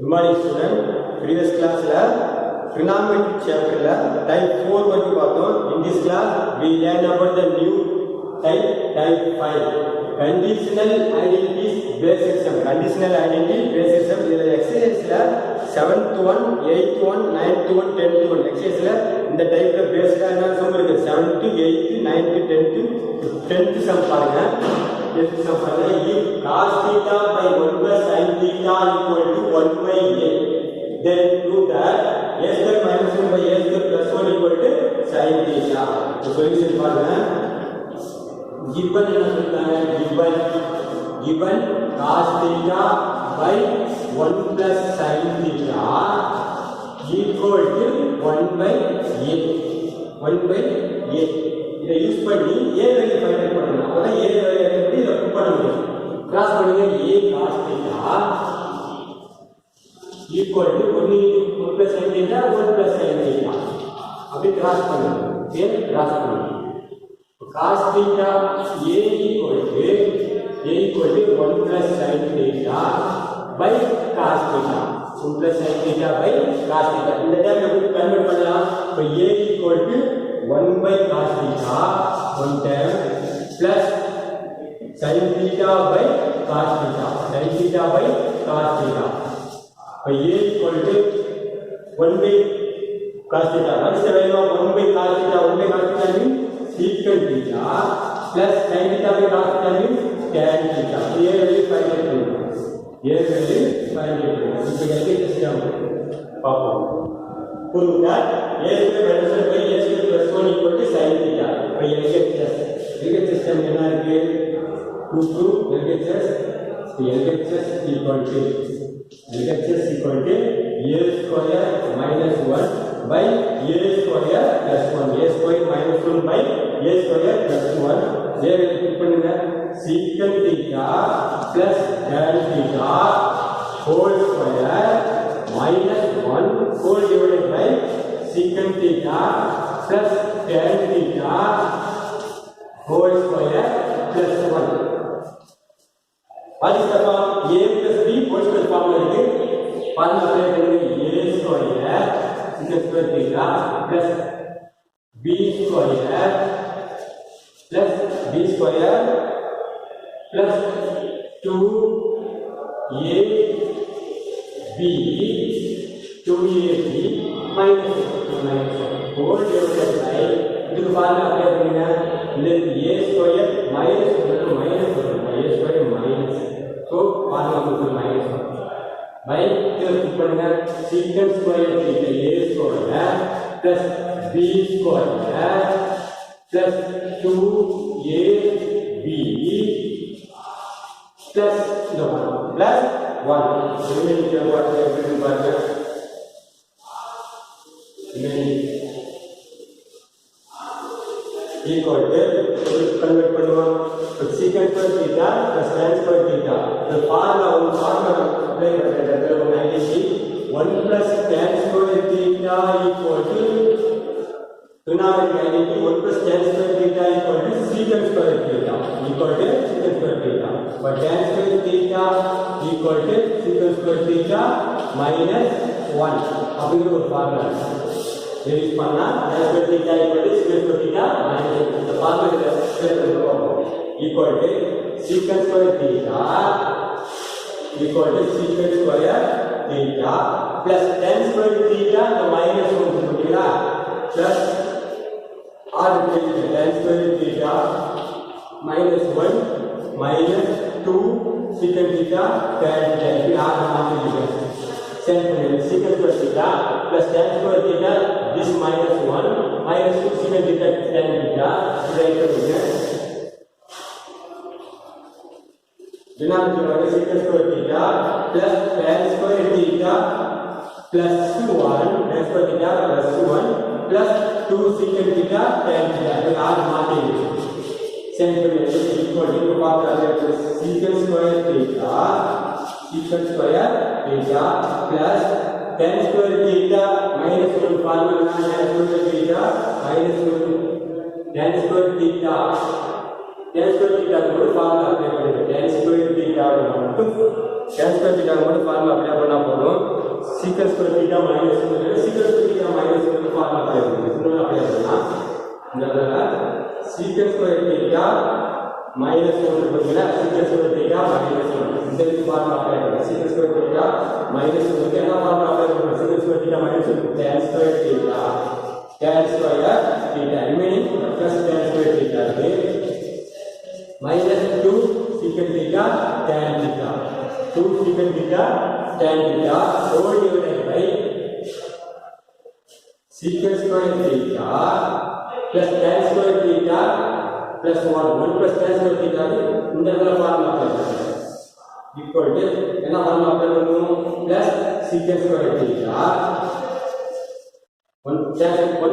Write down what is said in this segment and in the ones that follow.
Good morning student. Previous class la trigonometry chapter la type 4 varaikum paathom. In this class we learn about the new type 5. Conditional identities basic sum. Conditional identity basic sum. This exercise la 7th one, 8th one, 9th one, 10th one. Exercise la இந்த type la basic ah enna sum irukku 7th, 8th, 9th, 10th sum பாருங்க. If cos theta by 1 plus sin theta equal to 1 by a, then prove that a square minus 1 by a square plus 1 equal to sin theta. So solution பாருங்க. Given என்ன சொல்றாங்க? Given cos theta by 1 plus sin theta equal to 1 by a. 1 by a. இதை use பண்ணி a value find பண்ணனும். அப்பதான் a value எப்படி இத put பண்ண முடியும். கிராஸ் பண்ணுங்க a cos theta equal to 1 plus sin theta 1 plus sin theta. அப்படி கிராஸ் பண்ணுங்க. a கிராஸ் பண்ணுங்க. cos theta a equal to 1 plus sin theta by cos theta. 1 plus sin theta by cos theta. இந்த term எப்படி convert பண்ணலாம்? இப்போ a equal to 1 by cos theta one term plus sin theta by cos theta. Sin theta by cos theta. So a equal to 1 by cos theta. What is the value of 1 by cos theta? 1 by cos theta means secant theta plus sin theta by cos theta means tan theta. So a value find out. A value find out. இப்போ எப்படி system பாப்போம். Prove that a square minus 1 by a square plus 1 equal to sin theta. By LHS system என்ன இருக்கு? To prove LHS equal to a square minus 1 by a square plus 1. A square minus 1 by a square plus 1. There will put பண்ணுங்க secant theta plus tan theta whole square minus 1 whole divided by secant theta plus tan theta whole square plus 1. What is the form? A plus b whole square form இருக்கு. formula apply பண்ணுங்க. A square secant square theta plus b square plus b square plus 2ab 2ab minus 1 whole divided by இதுக்கு formula apply பண்ணுங்க. இந்த a square minus 1 minus 1 a square minus so formula வந்து minus 1 by இதுக்கு பண்ணுங்க secant square theta a square plus b square plus 2ab plus இந்த 1 plus 1 remaining what எப்படி பாருங்க. equal to convert பண்ணுவோம். secant square theta plus tan square theta. The formula apply பண்றதுல ஒரு identity 1 plus tan square theta equal to trigonometric identity 1 plus tan square theta equal to secant square theta but tan square theta equal to secant square theta minus 1 அப்படிங்கிற ஒரு formula use பண்ணா tan square theta equal to secant square theta minus இந்த formula சேர்த்துறோம் equal to secant square theta equal to secant square theta plus tan square theta the minus 1 போடுறீங்களா plus r tan square theta minus 1 minus 2 secant theta tan theta இப்படி r மாத்திடுங்க. Send secant square theta plus tan square theta this minus 1 minus 2 secant theta tan theta write பண்ணுங்க. denominator வந்து secant square theta plus tan square theta plus 1 tan square theta plus 1 plus 2 secant theta tan theta இது r மாத்திடுங்க. Send பண்ணுங்க equal to பாக்குறாங்க secant square theta plus tan square theta minus 1 formula tan square theta minus 1 tan square theta को formula apply பண்ணுங்க tan square theta को மட்டும் tan square theta को மட்டும் formula apply பண்ணா போதும். secant square theta minus secant square theta minus formula apply பண்ணுங்க. இன்னொரு அப்ளை பண்ணா இந்த இடத்துல secant square theta minus 1 பார்த்தீங்கன்னா secant square theta minus 1 இந்த ஃபார்முலா அப்ளை பண்ணுங்க. secant square theta minus 1 க்கு என்ன ஃபார்முலா அப்ளை பண்ணுங்க? secant square theta minus 1 tan square theta remaining plus tan square theta minus 2 secant theta tan theta 2 secant theta tan theta whole divided by secant square theta plus tan square theta plus 1 plus tan square theta இந்த இடத்துல formula apply பண்ணுங்க equal to என்ன formula apply பண்ணனும் plus secant square theta 1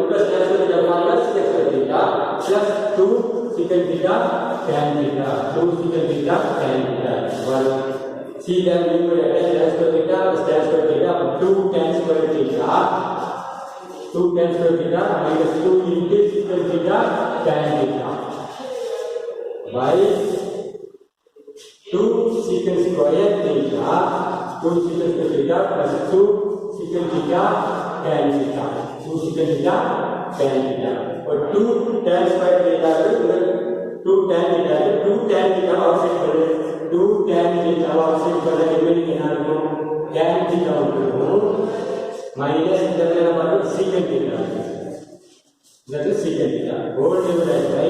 plus tan square theta formula secant square theta plus 2 secant theta tan theta 2 secant theta tan theta 1 see that we will add tan square theta plus tan square theta 2 tan square theta 2 tan square theta minus 2 into secant theta tan theta by 2 secant square theta 2 secant square theta plus 2 secant theta tan theta 2 secant theta tan theta और 2 tan square theta है 2 tan theta है 2 tan theta offset करें 2 tan theta offset करें remaining किनारे को tan theta को minus इधर लेना पड़ेगा secant theta that is secant theta whole divided by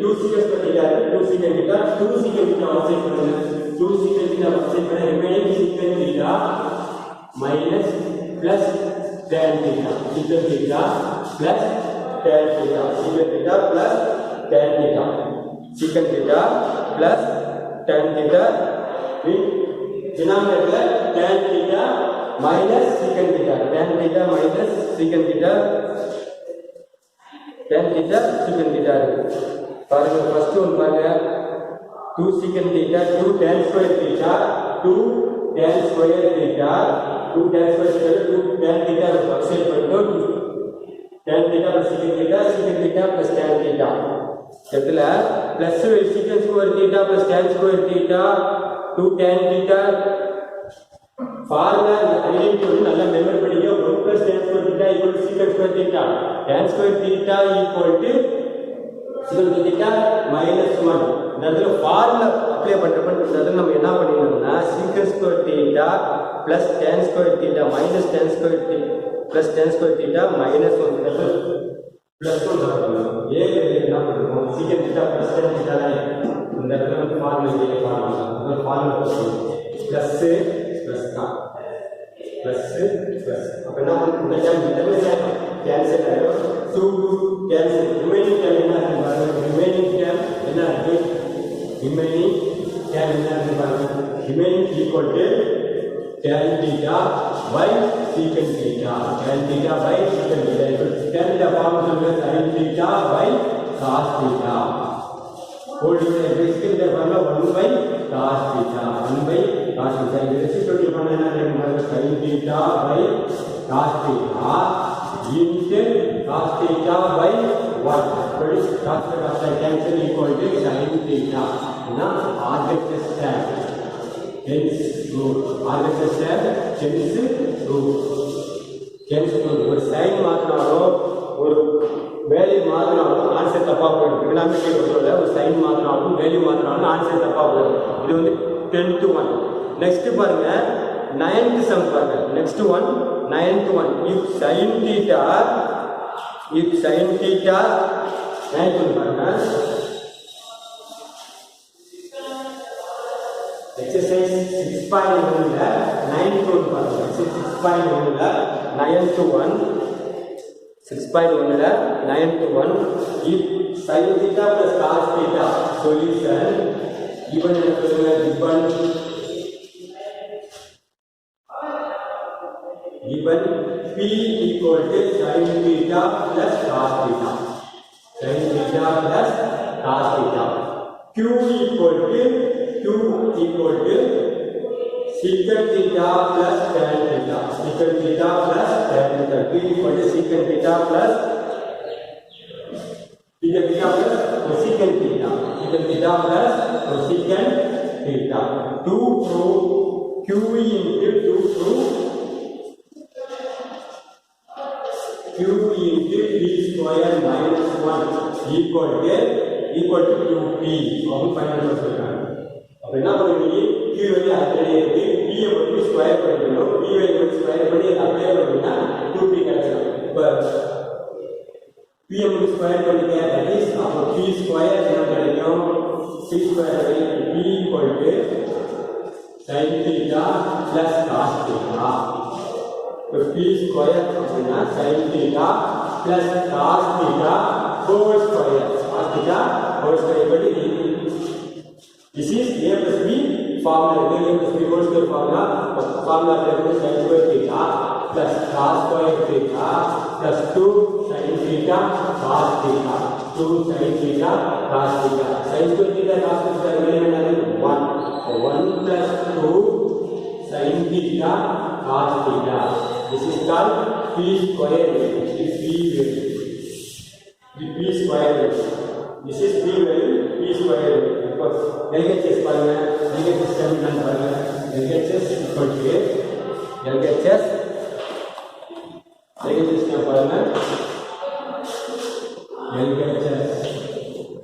2 secant square theta है 2 secant theta 2 secant theta offset करें 2 secant theta ऑफसेट करें remaining secant theta minus plus tan theta secant theta plus tan theta secant theta plus tan theta secant theta plus tan theta with denominator tan theta minus secant theta tan theta minus secant theta tan theta secant theta பாருங்க first one பாருங்க 2 secant theta 2 tan square theta 2 tan square theta 2 tan square theta 2 tan theta offset பண்ணிட்டோம் tan theta plus secant theta plus tan theta இதுல plus secant square theta plus tan square theta 2 tan theta formula identity நல்லா memory பண்ணிங்க 1 plus tan square theta equal to secant square theta tan square theta equal to secant theta minus 1 இந்த formula apply பண்றப்ப நம்ம என்ன பண்ணினோம்னா secant square theta plus tan square theta minus tan square theta plus tan square theta minus 1 plus 1 வரணும் ஏ என்ன பண்ணுவோம் secant theta plus tan theta இந்த இடத்துல வந்து ஃபார்முலா ஏ ஃபார்முலா plus plus का plus plus அப்ப என்ன பண்ணுவோம் இந்த டேர்ம் கேன்சல் ஆயிடும் 2 கேன்சல் ரிமைனிங் டேர்ம் என்ன இருக்கு ரிமைனிங் டேர்ம் என்ன இருக்கு ரிமைனிங் டேர்ம் என்ன இருக்கு பாருங்க remaining equal to tan theta by secant theta tan theta by secant theta tan the formula sin theta by cos theta whole divided by secant the formula 1 by cos theta 1 by cos theta இது reciprocal பண்ணா என்ன கிடைக்கும் sin theta by cos theta into cos theta by 1 that is cos theta cancel equal to sin theta na RHS tan hence root RHS tan hence root hence ஒரு sin மாத்தினாலும் ஒரு value மாத்தினாலும் answer தப்பா போயிடும் trigonometry சொல்ல ஒரு sin மாத்தினாலும் value மாத்தினாலும் answer தப்பா போயிடும் இது வந்து 10 to 1 நெக்ஸ்ட் பாருங்க 9th sum பாருங்க next one 9th one if sin theta 9th one பாருங்க exercise 6.1 ல 9th one பாருங்க exercise 6.1 ல 9th one 6.1 ல 9th one if sin theta plus cos theta solution given given P equal to sin theta plus cos theta sin theta plus cos theta Q equal to secant theta plus tan theta secant theta plus tan theta Q equal to secant theta plus secant theta plus cosecant theta secant theta plus cosecant theta 2 prove Q into 2 prove square minus 1 equal to 2p அப்படின்னு final சொல்றாங்க. அப்ப என்ன பண்ணுவீங்க? q value already இருக்கு, p ஐ மட்டும் square பண்ணிக்கணும், p value square பண்ணி apply பண்ணீங்கன்னா 2p கிடைச்சிடும். இப்ப p ஐ மட்டும் ஸ்கொயர் பண்ணிக்க, that is அப்ப p ஸ்கொயர் என்ன கிடைக்கும்? p square p equal to sin theta plus cos theta. तो p स्क्वायर அப்படினா sin theta plus cos theta whole square. cos theta whole square படி this is a plus b formula. a plus b whole square formula இருக்கு. sin square theta plus cos square theta plus 2 sin theta cos theta. 2 sin theta cos theta. sin square theta cos theta என்னது? 1. 1 plus 2 sin theta cos theta. This is called p square. This is p value. The p square. This is p value. P square. Because LHS पालना, LHS terminal पालना, LHS equal to LHS क्या पालना? LHS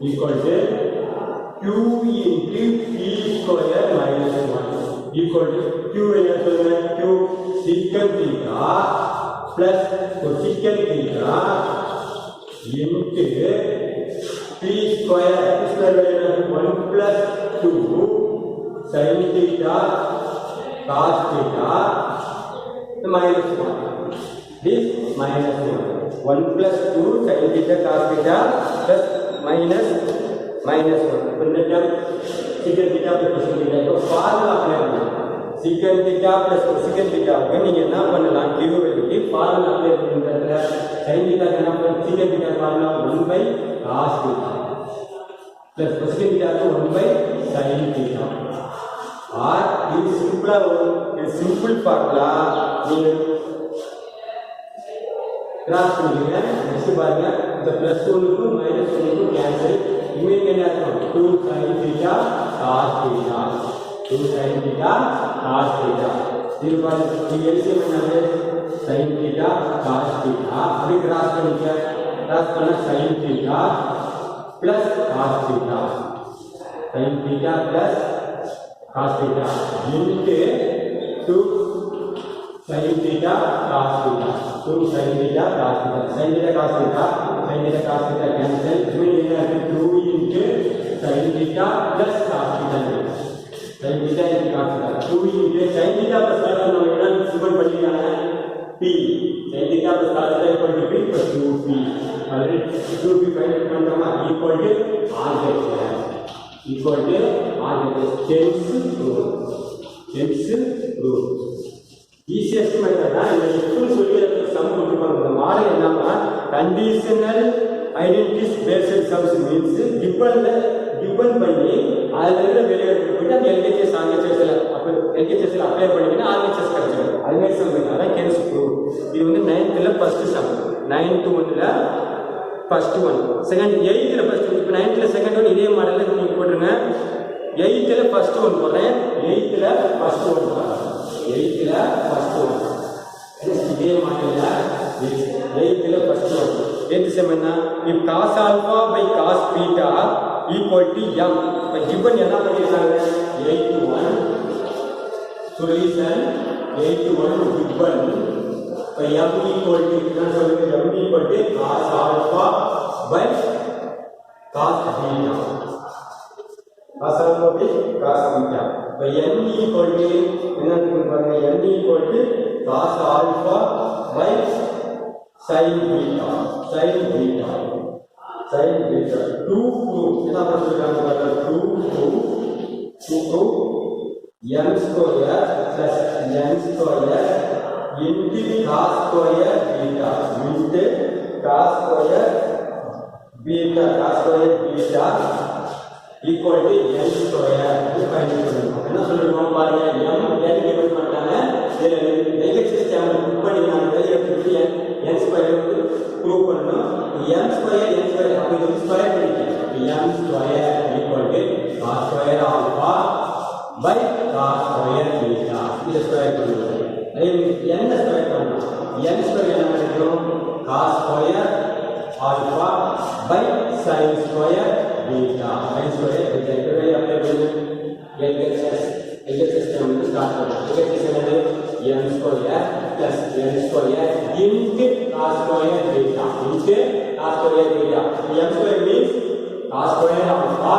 equal to q into p square minus 1 equal to q என்ன சொல்லுங்க? q secant theta plus cosecant theta into p square. P square value 1 plus 2 sin theta cos theta minus 1. This minus 1 plus 2 sin theta cos theta plus minus 1. இந்த term secant theta plus cosecant theta को formula apply करना. secant theta plus cosecant theta को நீங்க என்ன பண்ணலாம்? q வேல்யூக்கு formula apply பண்றதுல sin theta என்ன பண்ண? secant theta formula 1 by cos theta plus cosecant theta को 1 by sin theta. और இது சிம்பிளா ஒரு சிம்பிள் formula நீங்க கிராஸ் பண்ணுவீங்க. நெக்ஸ்ட் பாருங்க, இந்த பிளஸ் 1 க்கும் மைனஸ் 1 க்கும் கேன்சல். இமேஜ் என்ன இருக்கும்? 2 sin theta cos theta. 2 sin theta cos theta. இது பாருங்க, இது எல்சிஎம் என்னது? sin theta cos theta. அப்படி கிராஸ் பண்ணிக்க. கிராஸ் பண்ண sin theta plus cos theta. sin theta plus cos theta into 2 sin theta cos theta. 2 sin theta cos theta. sin theta cos theta. sin theta cos theta cancel. Image என்ன இருக்கு? 2 into sin theta plus cos theta. sin theta into cos theta. 2 into sin theta plus cos theta நம்ம என்ன simple பண்ணிக்கலாம்? p. sin theta plus cos theta equal to p plus 2p. already 2p find பண்ணோமா? equal to RHS. equal to RHS. hence rule. Easiest method தான். இந்த எக்ஸ்னு சொல்லி sum கொடுத்துருப்பாங்க. இந்த மாடல் என்னன்னா conditional identities based sums means given பண்ணி அதுல இருந்து வெளியே எடுத்து போயிட்டு அந்த எல்ஹெச்எஸ் ஆர்ஹெச்எஸ்ல அப்போ எல்ஹெச்எஸ்ல அப்ளை பண்ணிங்கன்னா ஆர்ஹெச்எஸ் கிடைச்சிடும். அதுமாதிரி சம் அதான் கேன்ஸ் ப்ரூவ். இது வந்து 9th ஃபர்ஸ்ட் சம், 9th 1ல first one, second 8th first. இப்போ 9th செகண்ட் ஒன் இதே மாடலில் நீங்கள் போட்டுருங்க. 8th ஃபர்ஸ்ட் ஒன் போடுறேன். 8th ஃபர்ஸ்ட் ஒன் போடுறேன். 8th ஃபர்ஸ்ட் ஒன் இதே மாடலில் 8th first one. 8th sum என்ன? if cos alpha by cos beta equal to m. இப்போ given என்ன பண்ணிருக்காங்க? 8 1 சொல்யூஷன் 8 1 given. இப்போ m equal to என்ன சொல்லுங்க? m equal to cos alpha by cos beta. cos alpha by cos beta. இப்போ n equal to என்ன பாருங்க? n equal to cos alpha by sin beta. sin beta 2 என்ன பண்ணிருக்காங்க பாருங்க? 2 m square plus n square into cos square beta into cos square beta equal to n square. இது find பண்ணனும். என்ன சொல்றோம் பாருங்க? m n கிவன் பண்ணிட்டாங்க. இதுல நெகட்டிவ் டேர்ம் புட் பண்ணி நான் வெளிய எடுத்து n ஸ்கொயர் ப்ரூவ் பண்ணனும். m ஸ்கொயர் அப்ப இது ஸ்கொயர் பண்ணிட்டேன். m square equal to cos square alpha by cos square beta. இது ஸ்கொயர் பண்ணுவோம். n ஸ்கொயர் பண்ணனும். n ஸ்கொயர் என்ன கிடைக்கும்? cos square alpha by sin square beta. Sin square beta. இதுவே அப்ளை பண்ணு. LHS வந்து ஸ்டார்ட் பண்ணு. LHS என்னது? m square plus n square into cos square beta. Into cos square beta. m square means cos square alpha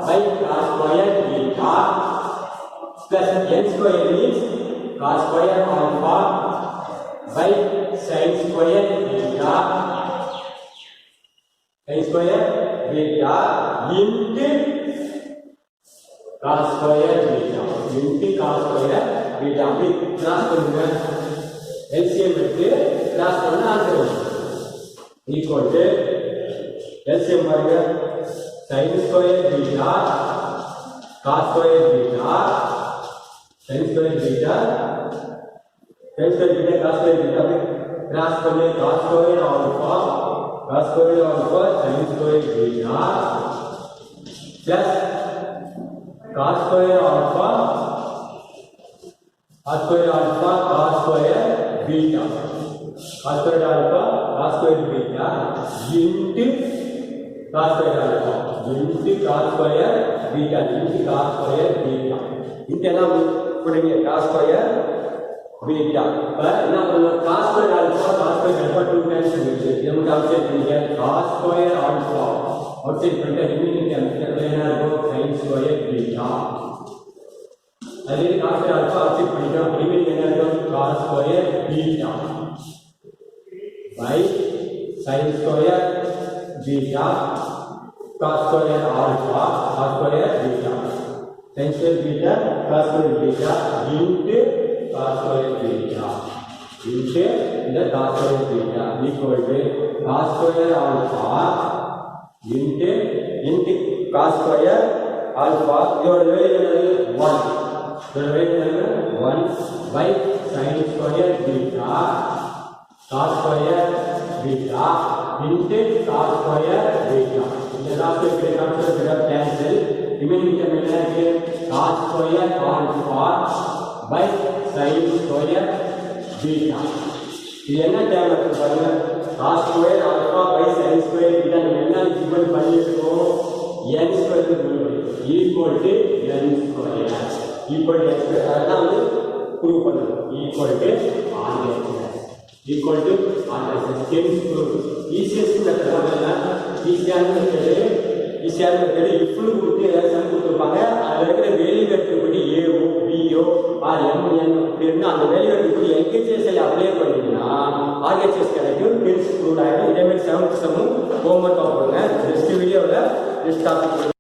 by cos square beta plus n square means cos square alpha by sin square beta into cos square beta அப்படி cross பண்ணுங்க LCM எடுத்து cross பண்ண answer வரும் equal to LCM பாருங்க sin square beta cos square beta sin square beta cos square beta அப்படி cross பண்ணி cos square alpha sin square beta plus cos square alpha cos square beta into cos square alpha into cos square beta இதெல்லாம் புரியுங்க cos square beta இப்போ என்ன பண்ணலாம் cos square alpha two times இருக்கு இது மட்டும் அவுட்சைட் பண்ணிக்க cos square alpha அவுட்சைட் பண்ணிட்டு ரிமைனிங் டேர்ம் என்ன இருக்கும் sin square beta அதே cos square alpha அவுட்சைட் பண்ணிட்டோம் ரிமைனிங் என்ன இருக்கும் cos square beta by sin square beta cos square alpha cos square beta sin square beta cos square beta into cos square beta into the cos square beta equal to cos square alpha into cos square alpha your value 1 by sin square beta cos square beta into cos square beta இந்த last concept cancel remaining term என்ன இருக்கு cos square alpha by sin square beta இது என்ன term இருக்கு பாருங்க cos square alpha by sin square beta நம்ம என்ன equal பண்ணிருக்கோம் n square equal to n square அதான் வந்து ப்ரூவ் பண்ணணும் equal to RHS easiest method ஈஸியான மெத்தட் இஃப்னு கொடுத்து ஏதாவது சம் கொடுத்துருப்பாங்க அதில் இருக்கிற வேல்யூ எடுத்துப்படி ஏஓ பிஓ ஆர் எம்என் அப்படின்னா அந்த வேல்யூ எடுத்துப்படி எல்கேஜிஎஸ்எல் அப்ளை பண்ணிங்கன்னா ஆர்ஹெச்எஸ் கிடைக்கும் டென்ஸ் ப்ரூவ் ஆகிடும் இதேமாதிரி 7th சம்மும் ஹோம்ஒர்க் பண்ணுங்க நெக்ஸ்ட் வீடியோவில் நெக்ஸ்ட் டாபிக்